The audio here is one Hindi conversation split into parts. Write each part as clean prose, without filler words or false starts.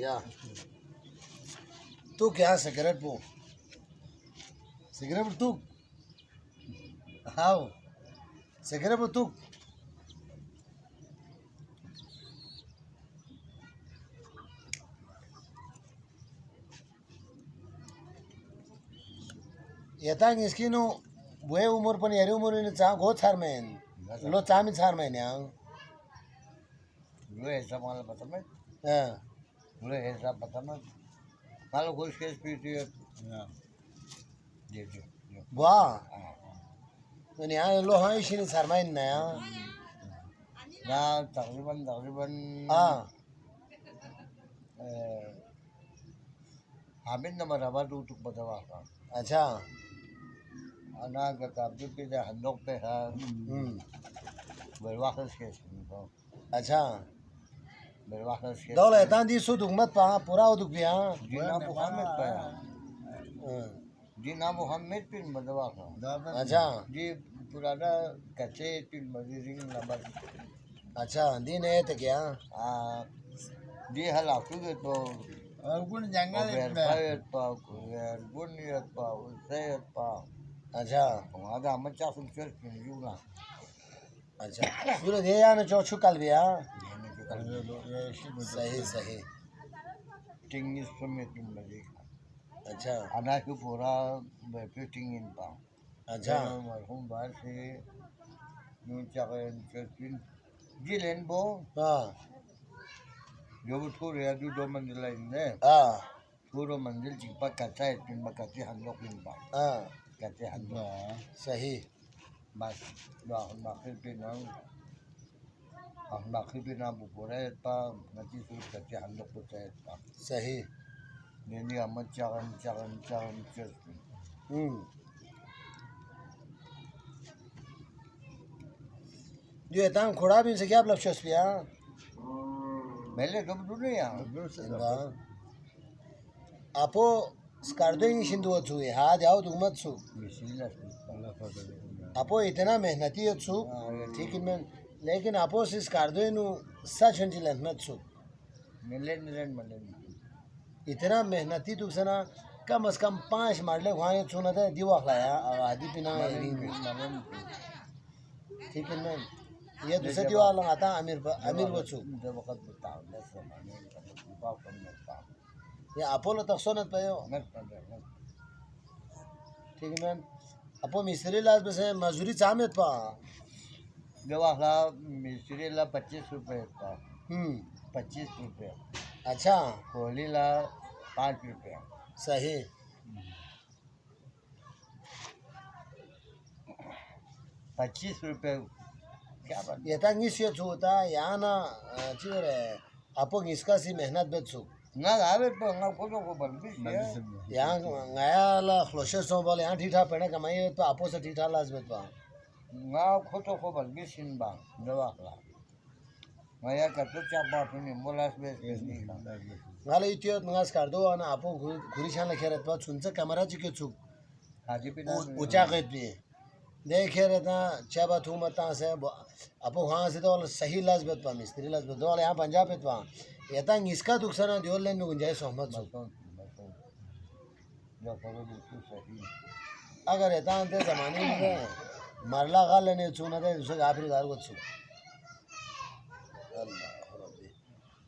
या तू क्या सिगरेट पो सिगरेट तू हाउ सिगरेट पो तू येता इसकी नो वे उमर पण यारी उमर ने चा गो छार में लो चामी छार में न्या gue sama malah pertama हां gue sama pertama kalau gue sekali spirit dia वाह पण या लो हां इशिनी छार में ना nah takriban हां hamin na maraba tutuk batawa ka अच्छा anak kakabdi pida handok pe ha berwakas kes अच्छा berwakas kes दौल एतां दी सु दुख मत पा पूरा दुख भी हां jina Muhammad pa jina Muhammad pin batawa ka अच्छा ji purada kace pin maziring lambat अच्छा दिन है तो क्या di halaku gitu Algum jangan Overfire pa, Buniyat pa, Usayat pa. अच्छा Kung ada macam sukses ni juga. अच्छा सूरज ये या ना जो छुकल भी हां Ini kita सही सही tinggi summit ni lagi. अच्छा Anak itu pura berfittingin pa. अच्छा Marhum bahar si nucakan sesuatu. Jilen bo, हां जो थोड़े या दो मंजिल है हां पूरा मंजिल चिपा कच्चा है पिन बकती हम लोग पिन बा हां कच्चे हम लोग सही बस हम बाकी पिन हम बाकी पिन अब पूरे पा नची सुर कच्चे हम लोग को चाहिए पा सही नहीं हम चारण चल जो एतां खोड़ा भी से क्या लक्ष्य पिया पहले तो दुनिया आपो स्कार्दो ही शिंदू छुए हाथ आओ दुमत छु मिसिला आपो इतना मेहनती छु ठीक है मैं लेकिन आपो से स्कार्दो नु सच हंजी मेहनत छु मिलन इतना मेहनती तू सना कम से कम 5 मारले वहां छु ना दे दिवा खाया आदि पिना ठीक है मैं ये दूसरे दिवा लगाता अमीर वो छु जब वक्त बताओ दस जमाने का बाप करना था ये अपोलो तक सोनत पायो मत ठीक है मैं अपो मिस्त्री लाज बसे मजदूरी चामेत पा जब आखला मिस्त्री ला 25 रुपए था 25 रुपए अच्छा कोहली ला 5 रुपए सही 25 रुपए क्या बात ये तंग इस ये होता यहाँ ना चिवरे अपो इसका सी मेहनत बेच सु ना आवे तो ना को बंदी है यहाँ गया ला फ्लोशे सो बोले यहाँ ठीठा पड़े कमाई तो आपो से ठीठा लाज बेच पा ना को बंदी सिंबा जब आखला मैं का तो चापा फिर मोलास बेस नहीं गाले इतियो नगास कर दो ना आपो घुरी छान खेरत पा सुनसे कैमरा चिके छु हाजी पे ऊंचा कहत भी देखे रहता चाबा थू मता से अपो वहाँ से तो सही लाज बेच पा मिस्त्री लाज बेच दो यहाँ पंजाब बेच पा ये तंग इसका दुखसना दियोल लेने गुंजाइश सहमत छु जो करो बिल्कुल सही अगर येता ते जमाने में मरला गा लेने छु ना दे उसे आखिरी गार को छु अल्लाह रब्बी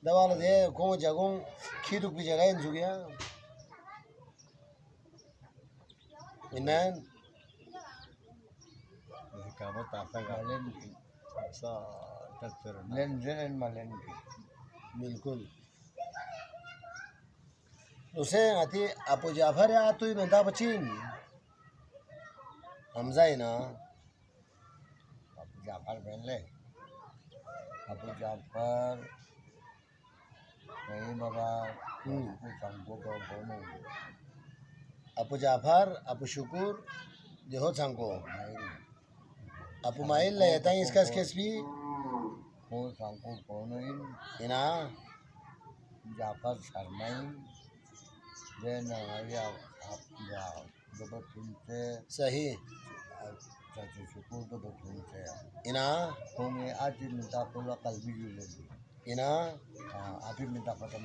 दवाल दे को जगों खीदुक भी जगह इन जुगिया इनन kamu tak tahu malen sa takdir len malen बिल्कुल उसे आती अबू जाफर या तो ही बंदा बचीन हमजा ही ना Abu Jafar पहले Abu Jafar नहीं बाबा संगो को बोनो अबू जाफर अबू शुक्र देहो संको अबू माइल ले येता इसका स्केच भी को संगो बोनो इना Jafar Sarmain then ya ya जब सुनते सही चाचा शुक्र तो सुनते इना होंगे आज मिलता तो कल भी जुड़ेगी इना हाँ अभी मिलता खत्म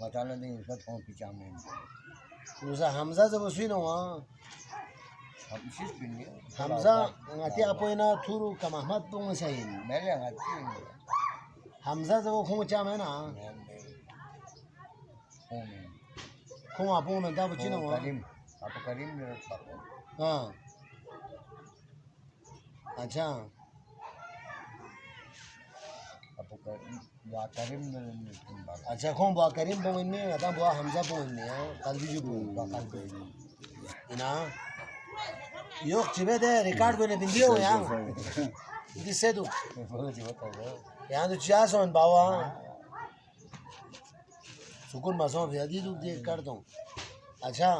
बताना नहीं इसका थोड़ा पीछा में Nusa Hamza za busui no wa हम इसी स्पिन में Hamza ngati apo ina thuru ka Mahmad pung sahin मैंने आती Hamza za khung cha me na khung apo me da bu chino wa करीम आप करीम ने रखा ha acha आप करीम ने रखा acha khung ba Karim pung ni ngata ba Hamza pung ni kalbi ju pung ina yok chibe de record ko ne bindiyo ya disse tu ya tu cha son bawa sukun ma son फिर तू देख कर दूं अच्छा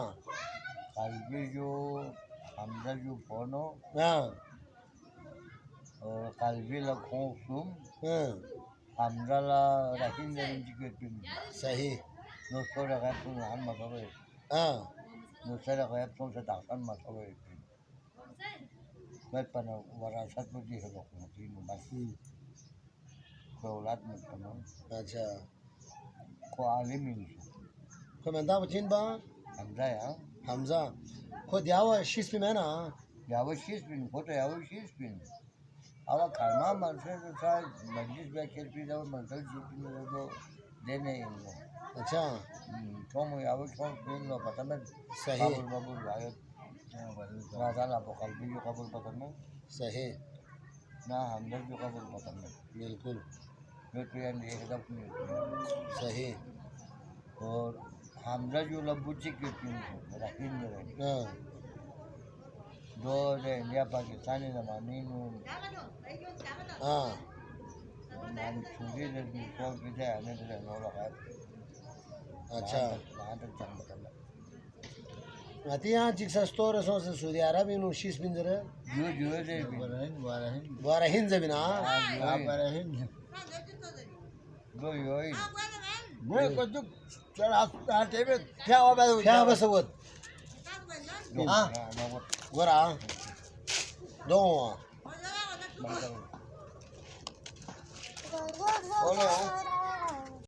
कल्बी जो हमजा जो फोनो हाँ और कल्बी लखों सुम हाँ हमजा ला रहीम ने जिक्र पिन सही दोस्तों रखा तुम नाम मतलब हाँ दोस्तों रखा तुम से ताकत मतलब मैं पना वरासत में जी है लोग मुझे बस कोई औलाद में पना अच्छा को आलिम इंसान कोई मंदा बचिन बा हमजा या Hamza ko diawa shis pe mena यावं शीस पिन फोटो यावं शीस पिन आवा खाना माणसं जसा मजलिस बॅकेट पी जाऊन माणसं शिपिन जो देणे येईल अच्छा तो मग यावं छोड़ पिन लो पता मैं सही काबुल बाबुल आयो राजा ला बकल भी जो काबुल पता मैं सही ना हमदर्द जो काबुल पता मैं बिल्कुल जो तो यार एक दम सही और हमजा जो लबुची के पिन रहीम ने हाँ दो जे इंडिया पाकिस्तानी जमाने में हाँ मान छुरी ने कॉल पे जाए आने के लिए नौ रखा अच्छा वहाँ तक चल बता ati ya chik sa store so se Saudi Arabia no shis bin dere जो जे भी Barahin. wara hinza bin ha Barahin. दो योई Gue kudu cara hati bet. Kya apa tu? kya basawat दो हाँ। नौ wara do बंद ole